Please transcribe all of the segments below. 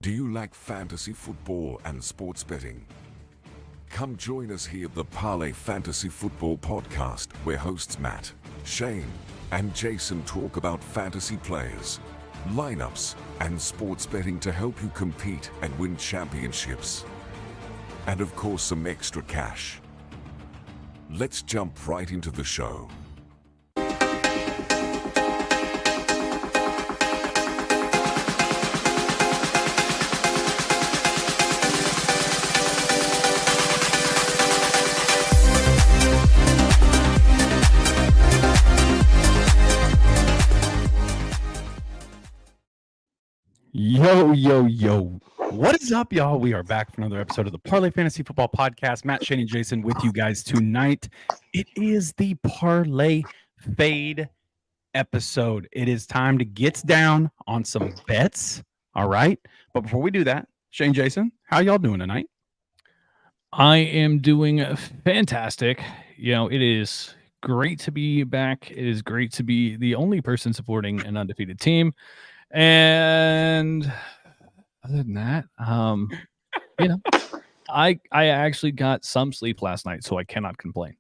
Do you like fantasy football and sports betting? Come join us here at the Parlay Fantasy Football Podcast, where hosts Matt, Shane, and Jason talk about fantasy players, lineups, and sports betting to help you compete and win championships. And of course, some extra cash. Let's jump right into the show. Yo. What is up, y'all? We are back for another episode of the Parlay Fantasy Football Podcast. Matt, Shane, and Jason with you guys tonight. It is the Parlay Fade episode. It is time to get down on some bets. All right. But before we do that, Shane, Jason, how y'all doing tonight? I am doing fantastic. You know, it is great to be back. It is great to be the only person supporting an undefeated team. And other than that, you know, I actually got some sleep last night, so I cannot complain.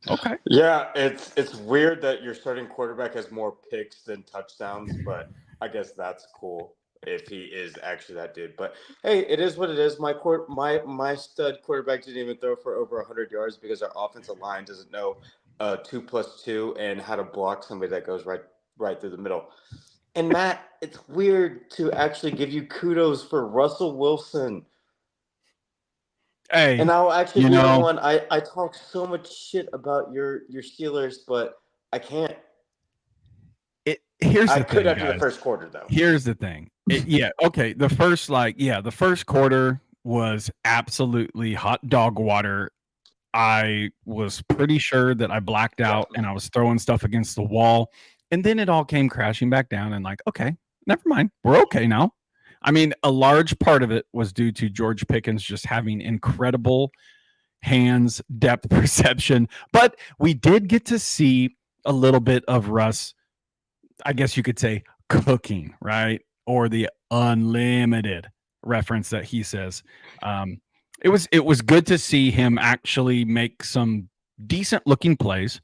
Okay. Yeah, it's weird that your starting quarterback has more picks than touchdowns, but I guess that's cool if he is actually that dude. But hey, it is what it is. My stud quarterback didn't even throw for over 100 yards because our offensive line doesn't know 2+2 and how to block somebody that goes right through the middle. And Matt, it's weird to actually give you kudos for Russell Wilson. Hey, and I'll actually be the one. I talk so much shit about your Steelers, but I can't. I could after the first quarter, though. Here's the thing. The first quarter was absolutely hot dog water. I was pretty sure that I blacked out and I was throwing stuff against the wall. And then it all came crashing back down and like, okay, never mind. We're okay now. I mean, a large part of it was due to George Pickens just having incredible hands, depth perception. But we did get to see a little bit of Russ, I guess you could say, cooking, right? Or the unlimited reference that he says. It was good to see him actually make some decent looking plays.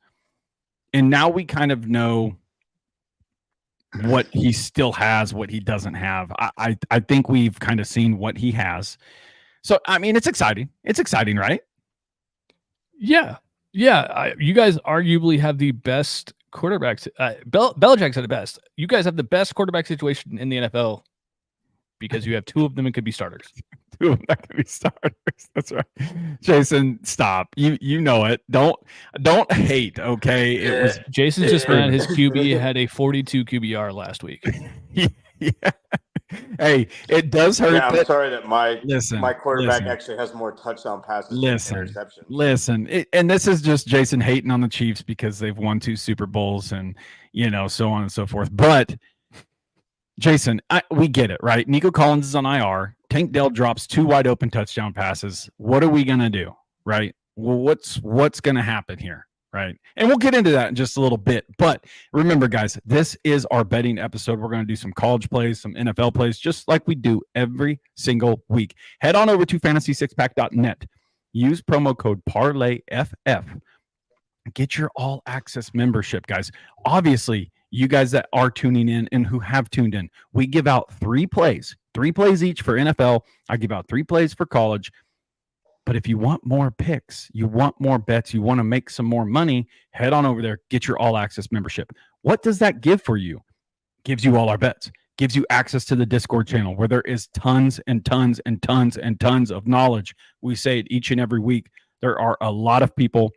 And now we kind of know what he still has, what he doesn't have. I think we've kind of seen what he has. So, I mean, it's exciting. It's exciting, right? Yeah. You guys arguably have the best quarterbacks. Belichick's at the best. You guys have the best quarterback situation in the NFL because you have two of them and could be starters. Two of them that could be starters. That's right. Jason, stop. You know it. Don't hate, okay? It was Jason's just mad his QB had a 42 QBR last week. Yeah. Hey, it does hurt. Yeah, I'm sorry that my quarterback listen. actually has more touchdown passes than interceptions. Listen, and this is just Jason hating on the Chiefs because they've won 2 Super Bowls and, so on and so forth. But Jason, we get it, right? Nico Collins is on IR. Tank Dell drops 2 wide open touchdown passes. What are we going to do, right? Well, what's going to happen here, right? And we'll get into that in just a little bit. But remember, guys, this is our betting episode. We're going to do some college plays, some NFL plays, just like we do every single week. Head on over to fantasy6pack.net. Use promo code Parlay FF. Get your all-access membership, guys. Obviously, you guys that are tuning in and who have tuned in, we give out 3 plays each for NFL. I give out 3 plays for college. But if you want more picks, you want more bets, you want to make some more money, head on over there, get your all-access membership. What does that give for you? Gives you all our bets. Gives you access to the Discord channel where there is tons and tons and tons and tons of knowledge. We say it each and every week. There are a lot of people.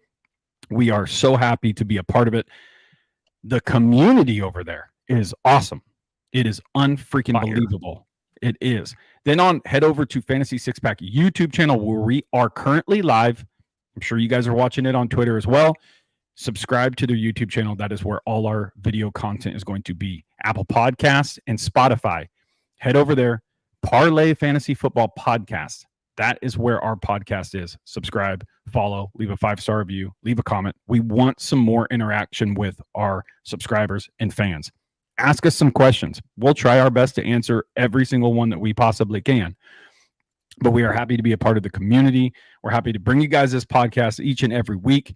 We are so happy to be a part of it. The community over there is awesome. It is unfreaking believable. It is. Then head over to Fantasy Six Pack YouTube channel where we are currently live. I'm sure you guys are watching it on Twitter as well. Subscribe to their YouTube channel. That is where all our video content is going to be. Apple Podcasts and Spotify. Head over there. Parlay Fantasy Football Podcast. That is where our podcast is. Subscribe, follow, leave a 5-star review, leave a comment. We want some more interaction with our subscribers and fans. Ask us some questions. We'll try our best to answer every single one that we possibly can. But we are happy to be a part of the community. We're happy to bring you guys this podcast each and every week.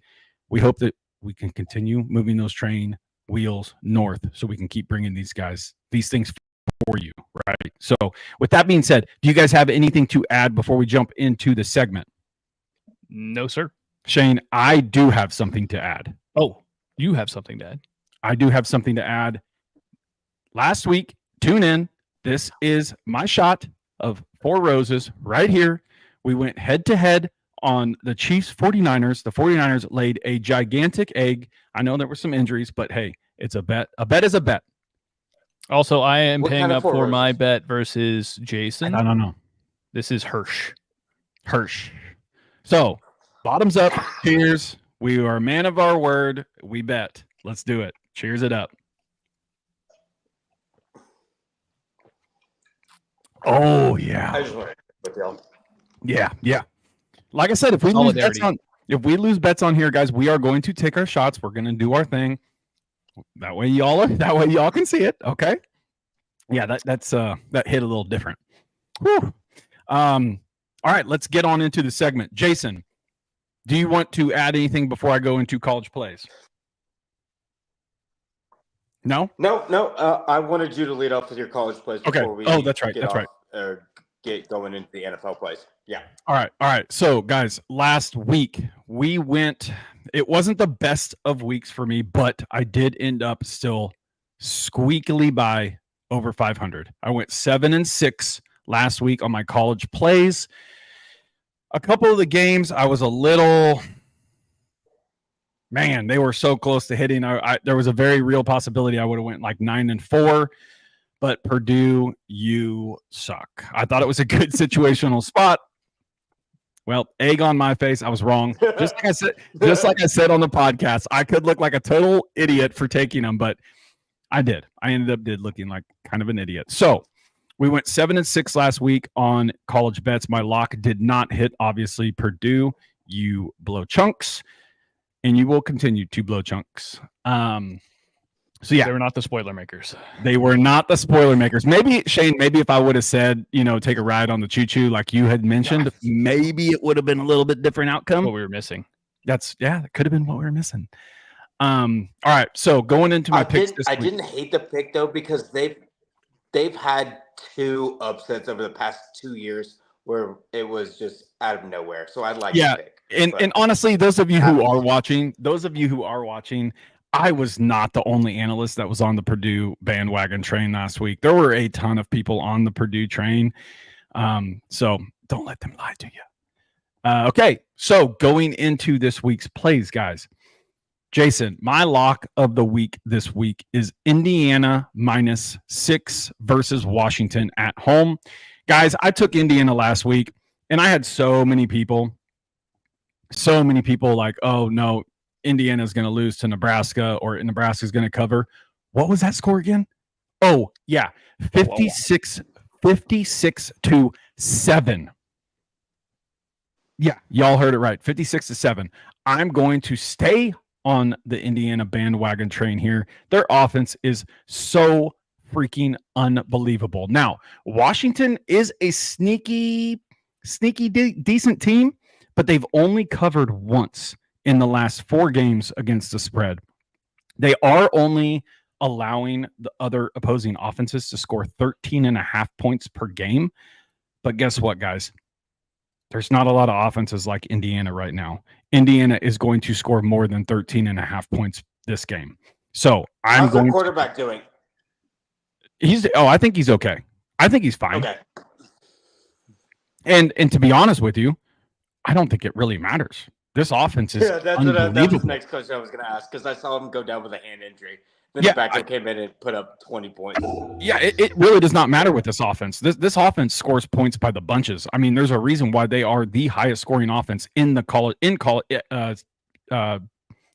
We hope that we can continue moving those train wheels north so we can keep bringing these things for you, right? So with that being said, do you guys have anything to add before we jump into the segment? No, sir. Shane, I do have something to add. Oh, you have something to add? I do have something to add. Last week, tune in. This is my shot of 4 roses right here. We went head to head on the Chiefs 49ers. The 49ers laid a gigantic egg. I know there were some injuries, but hey, it's a bet. A bet is a bet. Also, I am What paying kind of up for forwards? my bet versus Jason. I don't know. This is Hirsch. So, bottoms up. Cheers. We are a man of our word. We bet. Let's do it. Cheers it up. Oh, yeah. I just want to with y'all. Yeah. Like I said, if we lose bets on here, guys, we are going to take our shots. We're going to do our thing. That way y'all can see it. Okay. Yeah, that hit a little different. Whew. All right, let's get on into the segment. Jason, do you want to add anything before I go into college plays? No. I wanted you to lead off with your college plays before we. Oh, that's right. Or get going into the NFL plays. Yeah. All right. So, guys, last week we went. It wasn't the best of weeks for me, but I did end up still squeakily by over 500. I went 7-6 last week on my college plays. A couple of the games I was a little. Man, they were so close to hitting. There was a very real possibility I would have went like 9-4, but Purdue, you suck. I thought it was a good situational spot. Well, egg on my face. I was wrong. Just like I said on the podcast, I could look like a total idiot for taking them, but I did. I ended up looking like kind of an idiot. So we went 7-6 last week on college bets. My lock did not hit. Obviously, Purdue, you blow chunks. And you will continue to blow chunks. So yeah, they were not the spoiler makers. They were not the spoiler makers. Maybe Shane, if I would have said, take a ride on the choo-choo like you had mentioned, maybe it would have been a little bit different outcome. What we were missing. That could have been what we were missing. All right, so going into my picks this week. I didn't hate the pick though because they've had 2 upsets over the past 2 years where it was just out of nowhere. So I like the pick. And honestly, those of you who are watching, I was not the only analyst that was on the Purdue bandwagon train last week. There were a ton of people on the Purdue train. So don't let them lie to you. Okay, so going into this week's plays, guys. Jason, my lock of the week this week is Indiana -6 versus Washington at home. Guys, I took Indiana last week, and I had so many people like, oh, no, Indiana's going to lose to Nebraska or Nebraska's going to cover. What was that score again? Oh, yeah, 56-7. Yeah, y'all heard it right, 56-7. I'm going to stay on the Indiana bandwagon train here. Their offense is so freaking unbelievable. Now, Washington is a sneaky decent team, but they've only covered once in the last 4 games against the spread. They are only allowing the other opposing offenses to score 13.5 points per game. But guess what, guys? There's not a lot of offenses like Indiana right now. Indiana is going to score more than 13.5 points this game. So how's the quarterback doing? I think he's okay. I think he's fine. Okay. And to be honest with you, I don't think it really matters. This offense is that's the next question I was going to ask because I saw him go down with a hand injury. Then the backup came in and put up 20 points. Yeah, it really does not matter with this offense. This offense scores points by the bunches. I mean, there's a reason why they are the highest scoring offense in the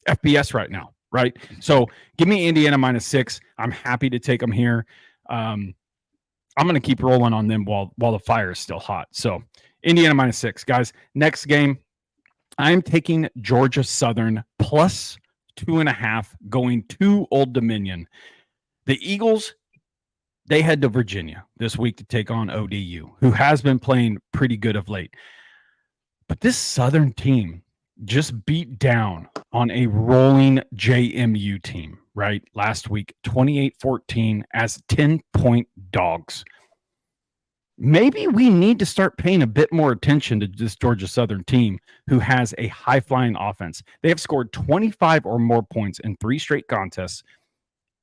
FBS right now, right? So give me Indiana -6. I'm happy to take them here. I'm going to keep rolling on them while the fire is still hot. So Indiana -6, guys. Next game, I'm taking Georgia Southern +2.5 going to Old Dominion. The Eagles, they head to Virginia this week to take on ODU, who has been playing pretty good of late. But this Southern team just beat down on a rolling JMU team, right? Last week, 28-14 as 10-point dogs. Maybe we need to start paying a bit more attention to this Georgia Southern team who has a high-flying offense. They have scored 25 or more points in 3 straight contests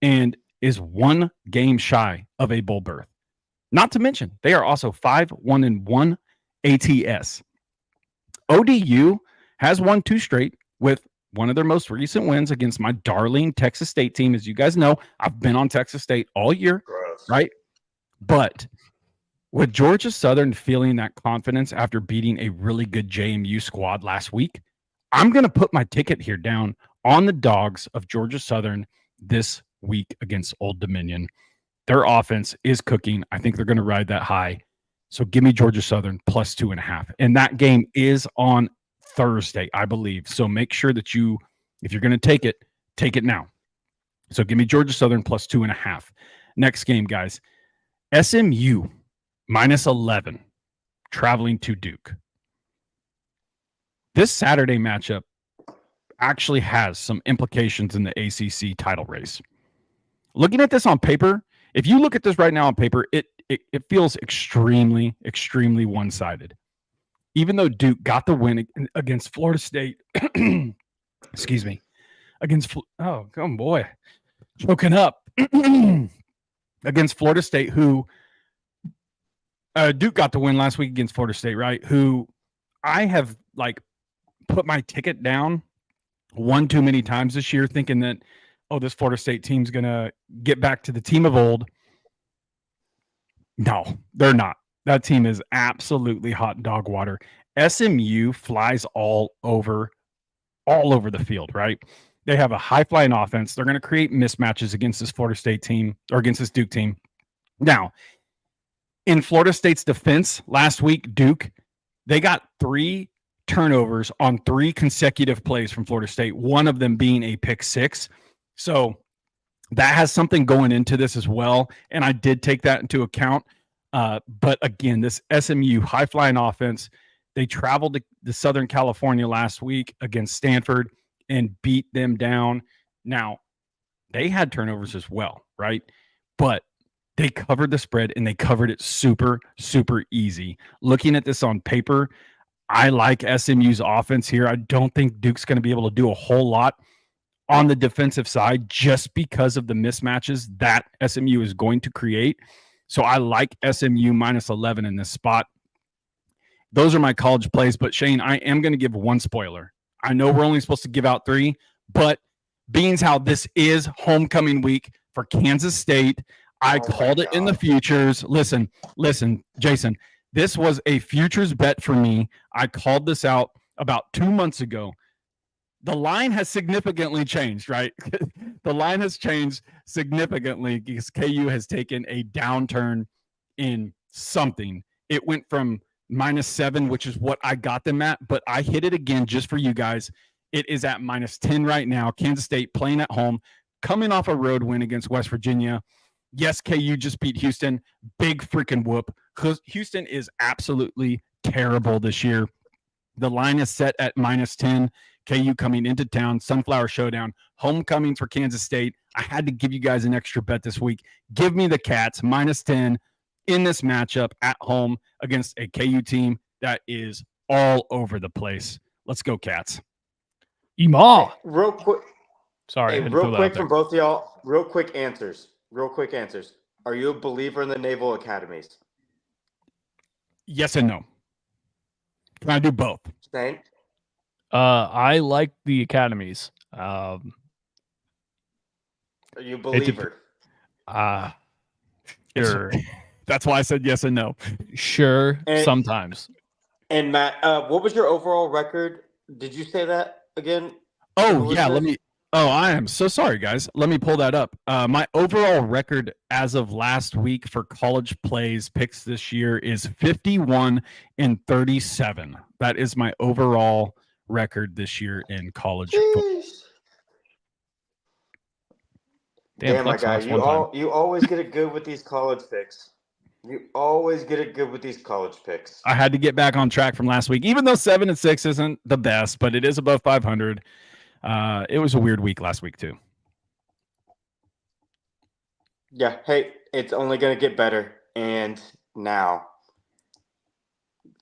and is 1 game shy of a bowl berth. Not to mention, they are also 5-1-1 ATS. ODU has won 2 straight with one of their most recent wins against my darling Texas State team. As you guys know, I've been on Texas State all year, right? But with Georgia Southern feeling that confidence after beating a really good JMU squad last week, I'm going to put my ticket here down on the dogs of Georgia Southern this week against Old Dominion. Their offense is cooking. I think they're going to ride that high. So give me Georgia Southern plus 2.5. And that game is on Thursday, I believe. So make sure that if you're going to take it now. So give me Georgia Southern plus 2.5. Next game, guys. SMU minus 11 traveling to Duke. This Saturday matchup actually has some implications in the ACC title race. Looking at this on paper, if you look at this right now on paper, it feels extremely, extremely one-sided. Even though Duke got the win against Florida State, excuse me, choking up against Florida State, who Duke got the win last week against Florida State, right? Who I have put my ticket down one too many times this year, thinking that, this Florida State team's going to get back to the team of old. No, they're not. That team is absolutely hot dog water. SMU flies all over the field, right? They have a high-flying offense. They're going to create mismatches against this Florida State team or against this Duke team. Now, in Florida State's defense last week, Duke, they got 3 turnovers on 3 consecutive plays from Florida State, one of them being a pick 6. So that has something going into this as well, and I did take that into account. But again, this SMU high-flying offense, they traveled to Southern California last week against Stanford and beat them down. Now, they had turnovers as well, right? But they covered the spread, and they covered it super, super easy. Looking at this on paper, I like SMU's offense here. I don't think Duke's going to be able to do a whole lot on the defensive side just because of the mismatches that SMU is going to create. So I like SMU minus 11 in this spot. Those are my college plays, but Shane, I am going to give one spoiler. I know we're only supposed to give out 3, but being how this is homecoming week for Kansas State, I called it in the futures. Listen, Jason, this was a futures bet for me. I called this out about 2 months ago. The line has significantly changed, right? The line has changed significantly because KU has taken a downturn in something. It went from -7, which is what I got them at, but I hit it again just for you guys. It is at -10 right now. Kansas State playing at home, coming off a road win against West Virginia. Yes, KU just beat Houston. Big freaking whoop. Houston is absolutely terrible this year. The line is set at -10. KU coming into town, Sunflower Showdown, homecoming for Kansas State. I had to give you guys an extra bet this week. Give me the Cats -10 in this matchup at home against a KU team that is all over the place. Let's go, Cats. Ema. Real quick. Sorry. Real quick from both of y'all. Real quick answers. Are you a believer in the Naval Academies? Yes and no. Can I do both? Same. I like the academies. Are you a believer? Sure. That's why I said yes and no. Sure. Sometimes. And Matt, what was your overall record? Did you say that again? Oh, yeah. I am so sorry, guys. Let me pull that up. My overall record as of last week for college plays picks this year is 51-37. That is my overall record this year in college football. Damn, my guy, Flex one time. you always get it good with these college picks. You always get it good with these college picks. I had to get back on track from last week, even though 7-6 isn't the best, but it is above 500. It was a weird week last week too. Yeah, hey, it's only going to get better. And now,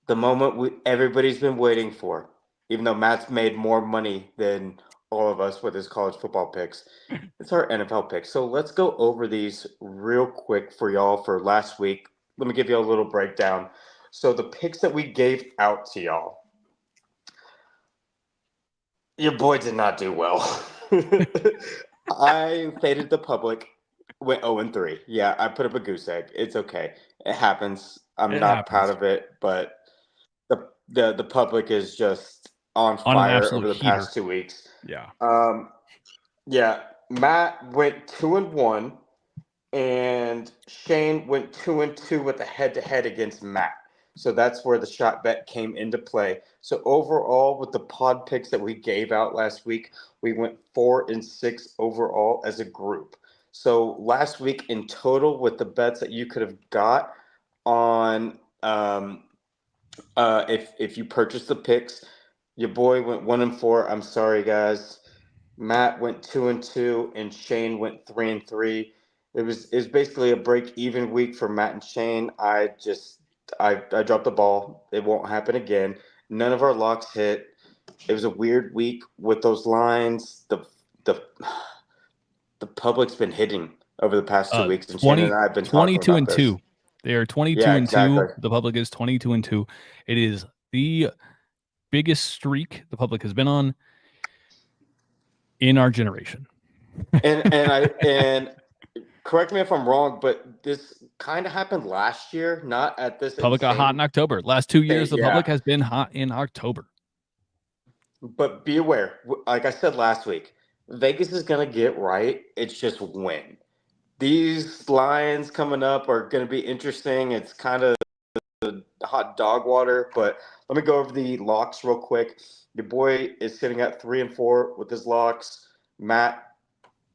the moment everybody's been waiting for, even though Matt's made more money than all of us with his college football picks, it's our NFL picks. So let's go over these real quick for y'all for last week. Let me give you a little breakdown. So the picks that we gave out to y'all, your boy did not do well. I faded the public, went 0-3. Yeah, I put up a goose egg. It's okay. It happens. I'm not proud of it, but the public is just on fire over the past 2 weeks. Yeah. Yeah. Matt went 2-1, and Shane went 2-2 with a head-to-head against Matt. So that's where the shot bet came into play. So overall, with the pod picks that we gave out last week, we went 4-6 overall as a group. So last week in total, with the bets that you could have got on, if you purchased the picks, your boy went 1-4. I'm sorry, guys. Matt went 2-2, and Shane went 3-3. It was basically a break-even week for Matt and Shane. I dropped the ball. It won't happen again. None of our locks hit. It was a weird week with those lines. The public's been hitting over the past 2 weeks, and Shane and I have been talking about 22-2. They are 22-2. The public is 22-2. It is the biggest streak the public has been on in our generation. And correct me if I'm wrong, but this kind of happened last year, not at this. Public got hot in October. Last 2 years, the public has been hot in October. But be aware, like I said last week, Vegas is going to get right. It's just when. These lines coming up are going to be interesting. It's kind of hot dog water, but let me go over the locks real quick. Your boy is sitting at 3-4 with his locks. Matt,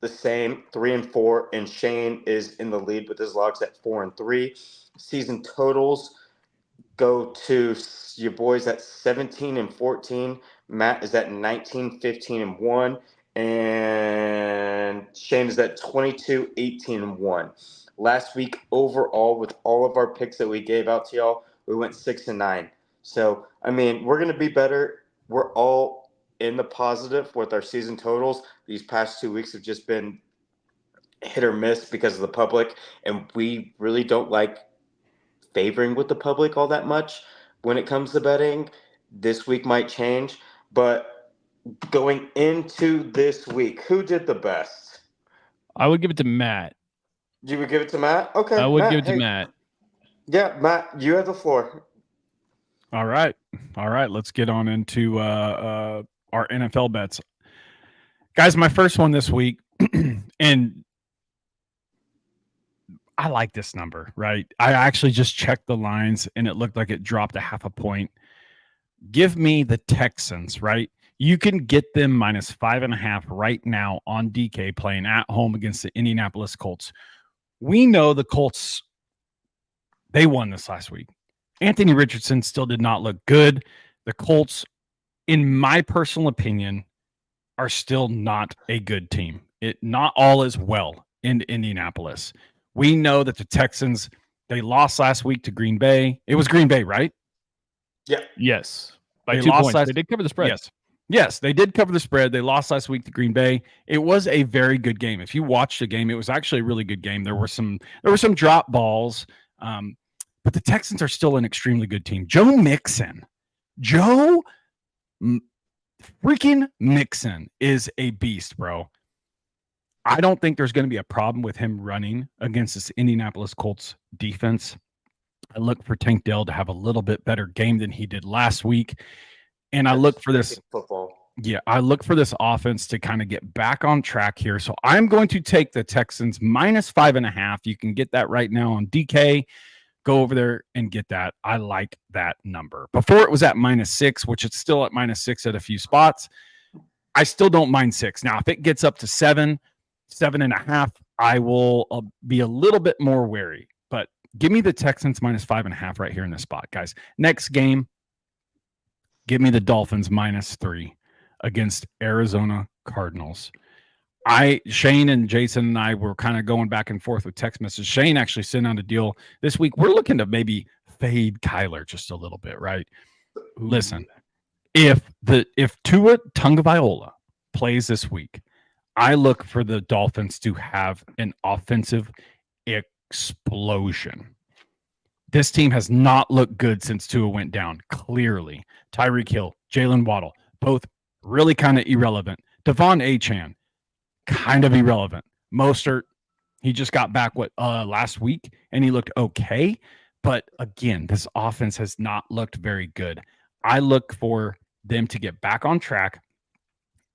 the same, 3-4, and Shane is in the lead with his locks at 4-3. Season totals go to your boys at 17-14. Matt is at 19-15-1, and Shane is at 22-18-1. Last week overall, with all of our picks that we gave out to y'all, we went 6-9. So I mean, we're going to be better. We're all in the positive with our season totals. These past 2 weeks have just been hit or miss because of the public, and we really don't like favoring with the public all that much when it comes to betting. This week might change, but going into this week, who did the best? I would give it to Matt. You would give it to Matt? Okay. I would give it to Matt. Yeah, Matt, you have the floor. All right. Let's get on into our NFL bets. Guys, my first one this week, and I like this number, right? I actually just checked the lines, and it looked like it dropped a half a point. Give me the Texans, right? You can get them -5.5 right now on DK playing at home against the Indianapolis Colts. We know the Colts, they won this last week. Anthony Richardson still did not look good. The Colts, in my personal opinion, are still not a good team. Not all is well in Indianapolis. We know that the Texans, they lost last week to Green Bay. It was Green Bay, right? Yeah. Yes. By They 2 lost points. They did cover the spread. Yes, they did cover the spread. They lost last week to Green Bay. It was a very good game. If you watched the game, it was actually a really good game. There were some drop balls, but the Texans are still an extremely good team. Joe freaking Mixon is a beast, bro. I don't think there's going to be a problem with him running against this Indianapolis Colts defense. I look for Tank Dell to have a little bit better game than he did last week. And I look for this football. Yeah, I look for this offense to kind of get back on track here. So I'm going to take the Texans -5.5. You can get that right now on DK. Go over there and get that. I like that number. Before it was at -6, which it's still at -6 at a few spots. I still don't mind 6. Now, if it gets up to 7.5, I will be a little bit more wary. But give me the Texans -5.5 right here in this spot, guys. Next game, give me the Dolphins -3 against Arizona Cardinals. Shane and Jason and I were kind of going back and forth with text messages. Shane actually sent out a deal this week. We're looking to maybe fade Kyler just a little bit, right? Ooh. Listen, if Tua Tagovailoa plays this week, I look for the Dolphins to have an offensive explosion. This team has not looked good since Tua went down, clearly. Tyreek Hill, Jalen Waddle, both really kind of irrelevant. Devon Achane, kind of irrelevant. Mostert, he just got back last week, and he looked okay. But again, this offense has not looked very good. I look for them to get back on track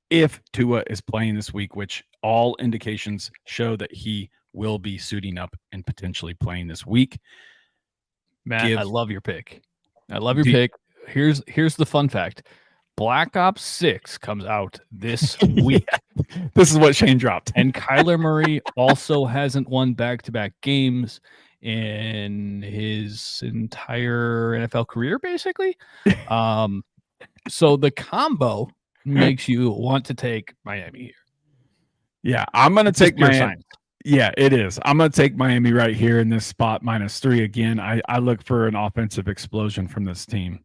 if Tua is playing this week, which all indications show that he will be suiting up and potentially playing this week. Matt, I love your pick. Pick. Here's the fun fact. Black Ops 6 comes out this week. Yeah. This is what Shane dropped. And Kyler Murray also hasn't won back-to-back games in his entire NFL career, basically. So the combo makes you want to take Miami here. Yeah, I'm going to take Miami. Yeah, it is. I'm going to take Miami right here in this spot -3 again. I look for an offensive explosion from this team.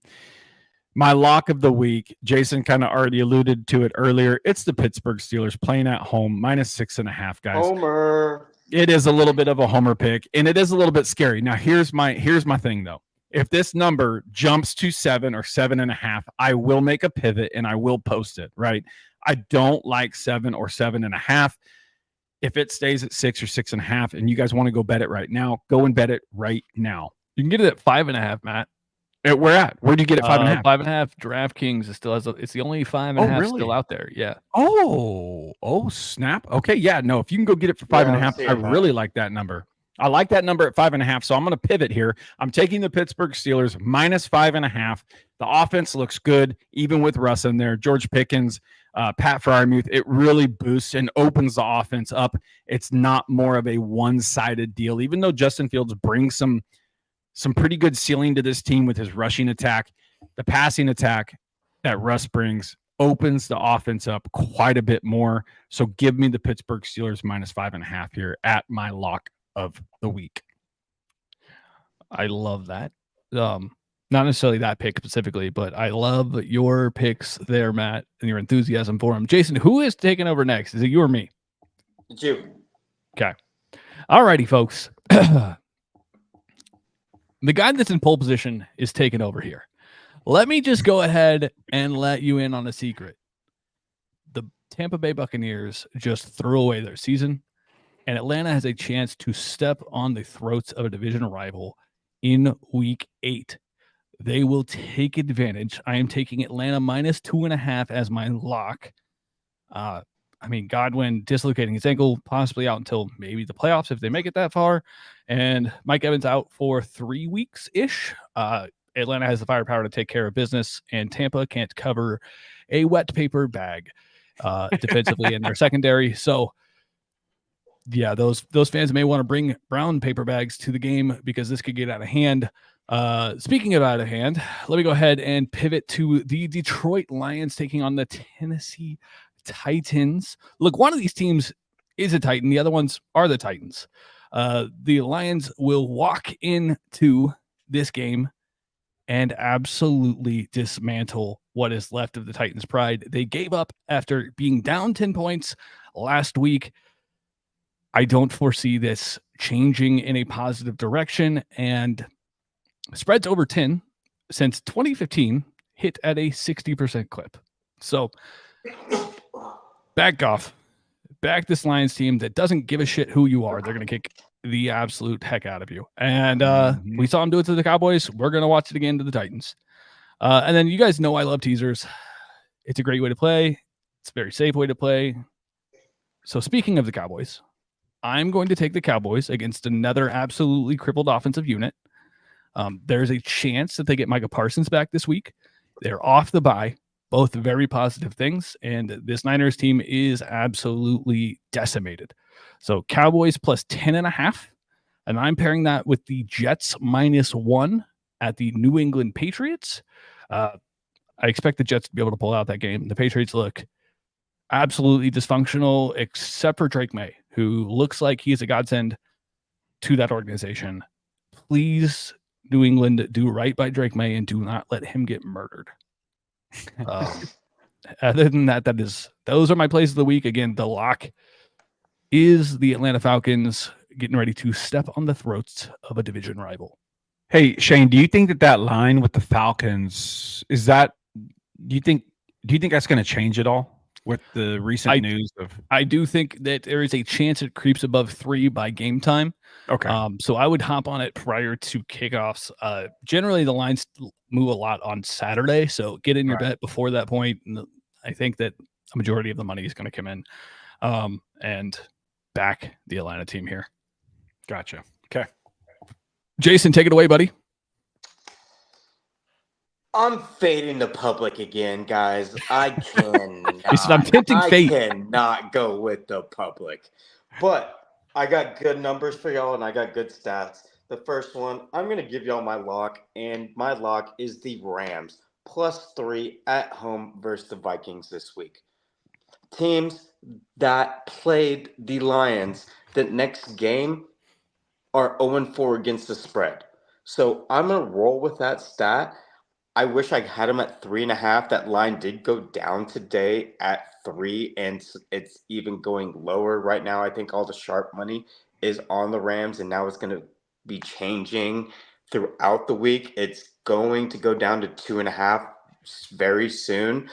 My lock of the week, Jason kind of already alluded to it earlier. It's the Pittsburgh Steelers playing at home, -6.5, guys. Homer. It is a little bit of a homer pick, and it is a little bit scary. Now, here's my thing, though. If this number jumps to 7 or 7.5, I will make a pivot, and I will post it, right? I don't like 7 or 7.5. If it stays at 6 or 6.5, and you guys want to go bet it right now, go and bet it right now. You can get it at 5.5, Matt. Where at? Where do you get it? 5.5? 5.5. DraftKings still has. It's the only 5.5 really? Still out there. Yeah. Oh, snap. Okay, yeah. No, if you can go get it for 5.5, I really like that number. I like that number at 5.5. So I'm going to pivot here. I'm taking the Pittsburgh Steelers -5.5. The offense looks good, even with Russ in there. George Pickens, Pat Freiermuth. It really boosts and opens the offense up. It's not more of a one-sided deal, even though Justin Fields brings some pretty good ceiling to this team with his rushing attack. The passing attack that Russ brings opens the offense up quite a bit more. So give me the Pittsburgh Steelers -5.5 here at my lock of the week. I love that. Not necessarily that pick specifically, but I love your picks there, Matt, and your enthusiasm for them. Jason, who is taking over next? Is it you or me? It's you. Okay. All righty, folks. The guy that's in pole position is taking over here. Let me just go ahead and let you in on a secret. The Tampa Bay Buccaneers just threw away their season, and Atlanta has a chance to step on the throats of a division rival in Week 8. They will take advantage. I am taking Atlanta -2.5 as my lock. Godwin dislocating his ankle, possibly out until maybe the playoffs if they make it that far. And Mike Evans out for 3 weeks-ish. Atlanta has the firepower to take care of business, and Tampa can't cover a wet paper bag defensively in their secondary. So, yeah, those fans may want to bring brown paper bags to the game because this could get out of hand. Speaking of out of hand, let me go ahead and pivot to the Detroit Lions taking on the Tennessee Titans. Look, one of these teams is a Titan. The other ones are the Titans. The Lions will walk into this game and absolutely dismantle what is left of the Titans' pride. They gave up after being down 10 points last week. I don't foresee this changing in a positive direction, and spreads over 10 since 2015 hit at a 60% clip. So back off. Back this Lions team that doesn't give a shit who you are. They're going to kick the absolute heck out of you. And we saw them do it to the Cowboys. We're going to watch it again to the Titans. And then you guys know I love teasers. It's a great way to play. It's a very safe way to play. So speaking of the Cowboys, I'm going to take the Cowboys against another absolutely crippled offensive unit. There's a chance that they get Micah Parsons back this week. They're off the bye. Both very positive things. And this Niners team is absolutely decimated. So Cowboys plus 10.5. And I'm pairing that with the Jets -1 at the New England Patriots. I expect the Jets to be able to pull out that game. The Patriots look absolutely dysfunctional, except for Drake May, who looks like he's a godsend to that organization. Please, New England, do right by Drake May and do not let him get murdered. Other than that, those are my plays of the week. Again, the lock is the Atlanta Falcons getting ready to step on the throats of a division rival. Hey, Shane, do you think that line with the Falcons do you think that's going to change at all with the recent news of? I do think that there is a chance it creeps above 3 by game time. Okay. So I would hop on it prior to kickoffs. Generally, the lines move a lot on Saturday, so get in your bet before that point. And I think that a majority of the money is going to come in and back the Atlanta team here. Gotcha. Okay. Jason, take it away, buddy. I'm fading the public again, guys. I cannot. I'm tempting fate. I cannot go with the public. But I got good numbers for y'all, and I got good stats. The first one, I'm going to give y'all my lock, and my lock is the Rams +3 at home versus the Vikings this week. Teams that played the Lions the next game are 0-4 against the spread. So I'm going to roll with that stat. I wish I had them at 3.5. That line did go down today at 3, and it's even going lower right now. I think all the sharp money is on the Rams, and now it's going to be changing throughout the week. It's going to go down to 2.5 very soon.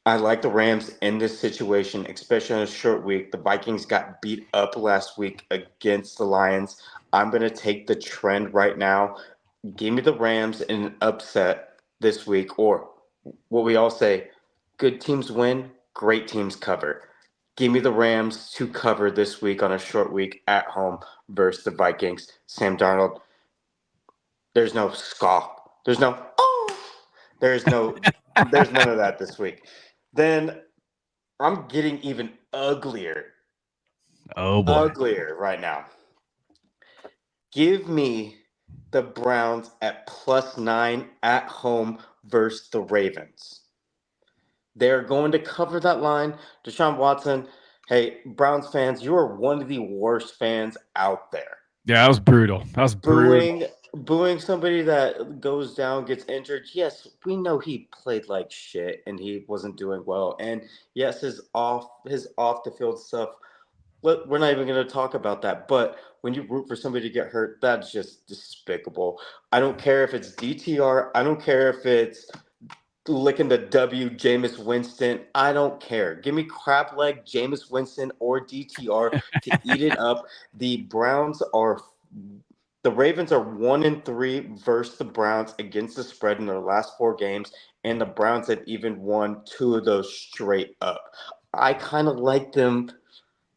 I like the Rams in this situation, especially on a short week. The Vikings got beat up last week against the Lions. I'm going to take the trend right now. Give me the Rams in an upset this week, or what we all say, good teams win, great teams cover. Give me the Rams to cover this week on a short week at home versus the Vikings. Sam Darnold, there's no scoff. There's no, there's none of that this week. Then I'm getting even uglier. Oh, boy. Uglier right now. Give me the Browns at +9 at home versus the Ravens. They're going to cover that line. Deshaun Watson, hey, Browns fans, you are one of the worst fans out there. Yeah, that was brutal. Booing somebody that goes down, gets injured. Yes, we know he played like shit and he wasn't doing well. And yes, his off the field stuff, we're not even going to talk about that. But when you root for somebody to get hurt, that's just despicable. I don't care if it's DTR. I don't care if it's licking the W, Jameis Winston. I don't care. Give me crab leg, Jameis Winston, or DTR to eat it up. The Ravens are 1-3 versus the Browns against the spread in their last 4 games, and the Browns have even won 2 of those straight up. I kind of like them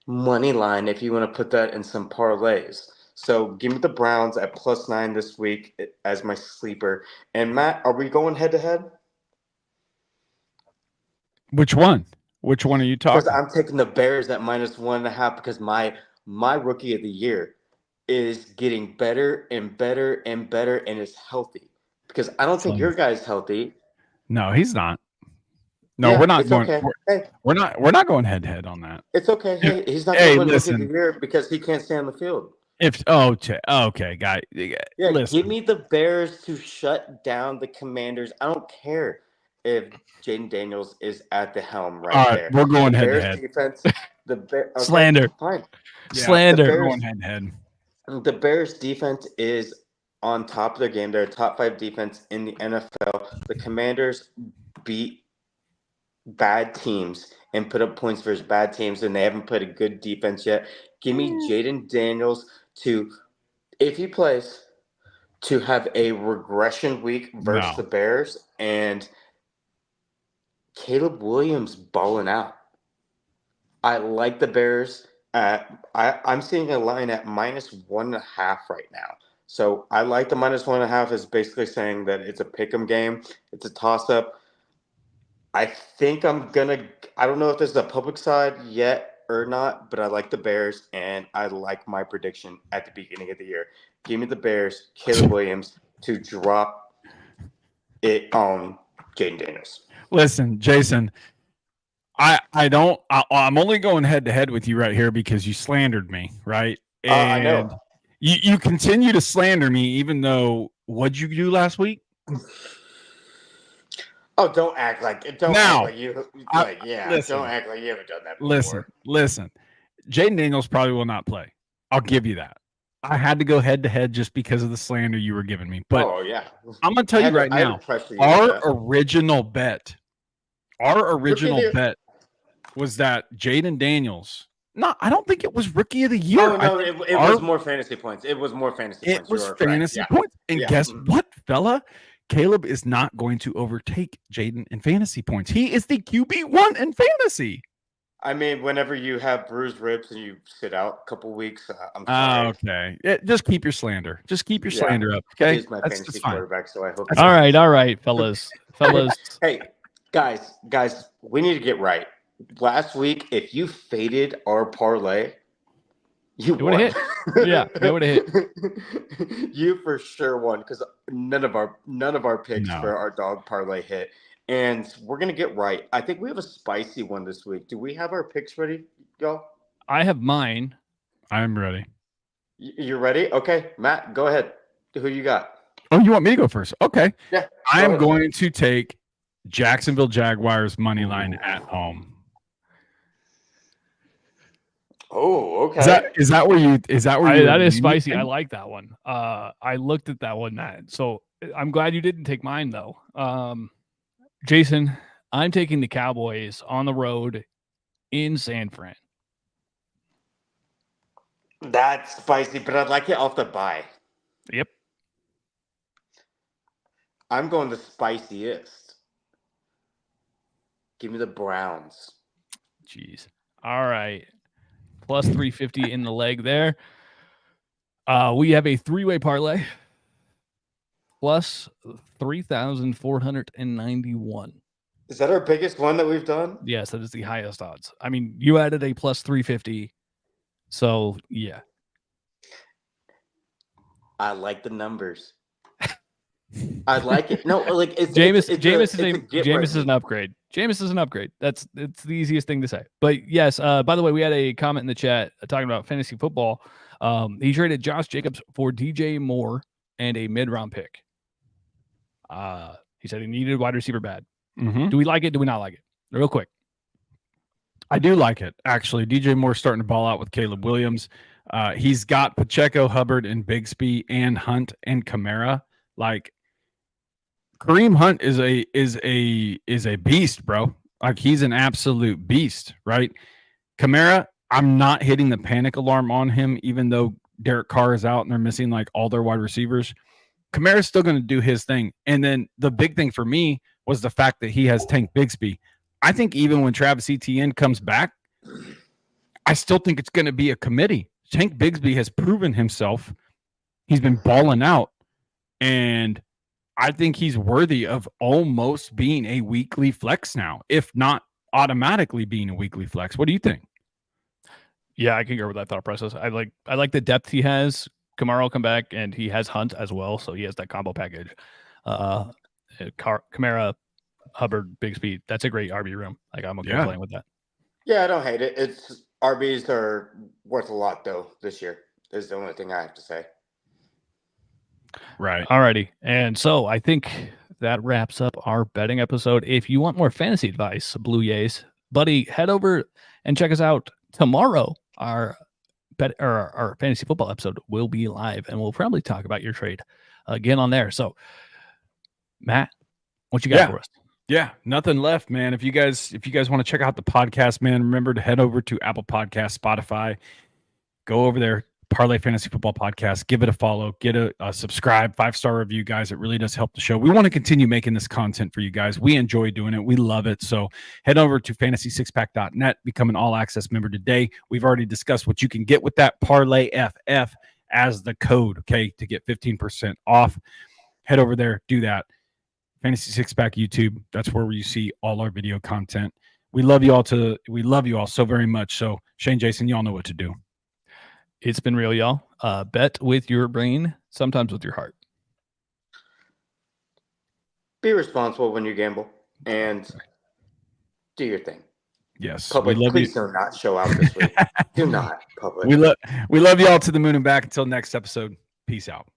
money line if you want to put that in some parlays. So give me the Browns at +9 this week as my sleeper. And Matt, are we going head to head? Which one? Which one are you talking? Because I'm taking the Bears at -1.5 because my rookie of the year is getting better and better and better and is healthy. Because I don't think your guy's healthy. No, he's not. No, we're not going. Okay. We're not going head to head on that. It's okay. Hey, he's not going to rookie of the year because he can't stay on the field. Okay, guy. Yeah, listen. Give me the Bears to shut down the Commanders. I don't care if Jaden Daniels is at the helm there. We're going head to Bears head. Defense, Slander. Fine. Yeah, Slander. We're going head to head. The Bears defense is on top of their game. They're a top 5 defense in the NFL. The Commanders beat bad teams and put up points versus bad teams, and they haven't played a good defense yet. Give me Jaden Daniels to, if he plays, to have a regression week versus the Bears, and Caleb Williams balling out. I like the Bears. I'm seeing a line at -1.5 right now. So I like the -1.5 is basically saying that it's a pick'em game. It's a toss-up. I think I don't know if this is the public side yet. or not, but I like the Bears, and I like my prediction at the beginning of the year. Give me the Bears, Caleb Williams, to drop it on Jaden Daniels. Listen, Jason, I'm only going head to head with you right here because you slandered me, right? And I know. You continue to slander me, even though what'd you do last week? Oh, don't act like you Listen, don't act like you haven't done that before. Listen. Jaden Daniels probably will not play. I'll give you that. I had to go head to head just because of the slander you were giving me. But yeah, I'm gonna tell you right now, our original bet was that Jaden Daniels. No, I don't think it was rookie of the year. Oh, no, it was more fantasy points. It was more fantasy points. It was fantasy points. And guess what, fella? Caleb is not going to overtake Jaden in fantasy points. He is the QB1 in fantasy. I mean, whenever you have bruised ribs and you sit out a couple weeks, I'm sorry. Okay. Just keep your slander. Just keep your slander up. Okay. He's my fantasy quarterback, so I hope. All right, fellas. Hey, guys, we need to get right. Last week, if you faded our parlay, you would have hit. Yeah, it would have hit. You for sure won because none of our picks for our dog parlay hit, and we're gonna get right. I think we have a spicy one this week. Do we have our picks ready, y'all? I have mine. I'm ready. You're ready? Okay, Matt, go ahead. Who you got? Oh, you want me to go first? Okay. Yeah. I am going to take Jacksonville Jaguars money line at home. Oh, okay. Is that where you? That is spicy. I like that one. I looked at that one, Matt. So I'm glad you didn't take mine though. Jason, I'm taking the Cowboys on the road in San Fran. That's spicy, but I'd like it off the bye. Yep. I'm going the spiciest. Give me the Browns. Jeez. All right. Plus 350 in the leg there. We have a three-way parlay. Plus 3,491. Is that our biggest one that we've done? Yes, that is the highest odds. I mean, you added a plus 350. So, yeah. I like the numbers. I like it. No, like it's Jameis is an upgrade. Jameis is an upgrade. It's the easiest thing to say. But yes, by the way, we had a comment in the chat talking about fantasy football. He traded Josh Jacobs for DJ Moore and a mid-round pick. He said he needed a wide receiver bad. Mm-hmm. Do we like it? Do we not like it? Real quick. I do like it, actually. DJ Moore's starting to ball out with Caleb Williams. He's got Pacheco, Hubbard, and Bigsby, and Hunt and Kamara. Like, Kareem Hunt is a beast, bro. Like, he's an absolute beast, right? Kamara, I'm not hitting the panic alarm on him, even though Derek Carr is out and they're missing like all their wide receivers. Kamara's still going to do his thing. And then the big thing for me was the fact that he has Tank Bigsby. I think even when Travis Etienne comes back, I still think it's going to be a committee. Tank Bigsby has proven himself. He's been balling out. And I think he's worthy of almost being a weekly flex now, if not automatically being a weekly flex. What do you think? Yeah, I can go with that thought process. I like the depth he has. Kamara will come back, and he has Hunt as well, so he has that combo package. Kamara, Hubbard, Bigsby. That's a great RB room. Like, I'm okay playing with that. Yeah, I don't hate it. It's RBs are worth a lot though this year. Is the only thing I have to say. Right. Alrighty. And so I think that wraps up our betting episode. If you want more fantasy advice, Blue Jays, buddy, head over and check us out tomorrow. Our fantasy football episode will be live, and we'll probably talk about your trade again on there. So, Matt, what you got for us? Yeah, nothing left, man. If you guys want to check out the podcast, man, remember to head over to Apple Podcasts, Spotify, go over there, Parlay Fantasy Football Podcast, give it a follow, get a subscribe, 5-star review, guys. It really does help the show. We want to continue making this content for you guys. We enjoy doing it. We love it. So head over to fantasy6pack.net, become an all-access member today. We've already discussed what you can get with that Parlay FF as the code, okay, to get 15% off. Head over there, do that. Fantasy Six Pack YouTube, that's where you see all our video content. We love you all so very much. So Shane, Jason, y'all know what to do. It's been real, y'all. Bet with your brain, sometimes with your heart. Be responsible when you gamble and do your thing. Yes. Public, we love please you. do not show out this week. Do not, public. We love y'all to the moon and back. Until next episode. Peace out.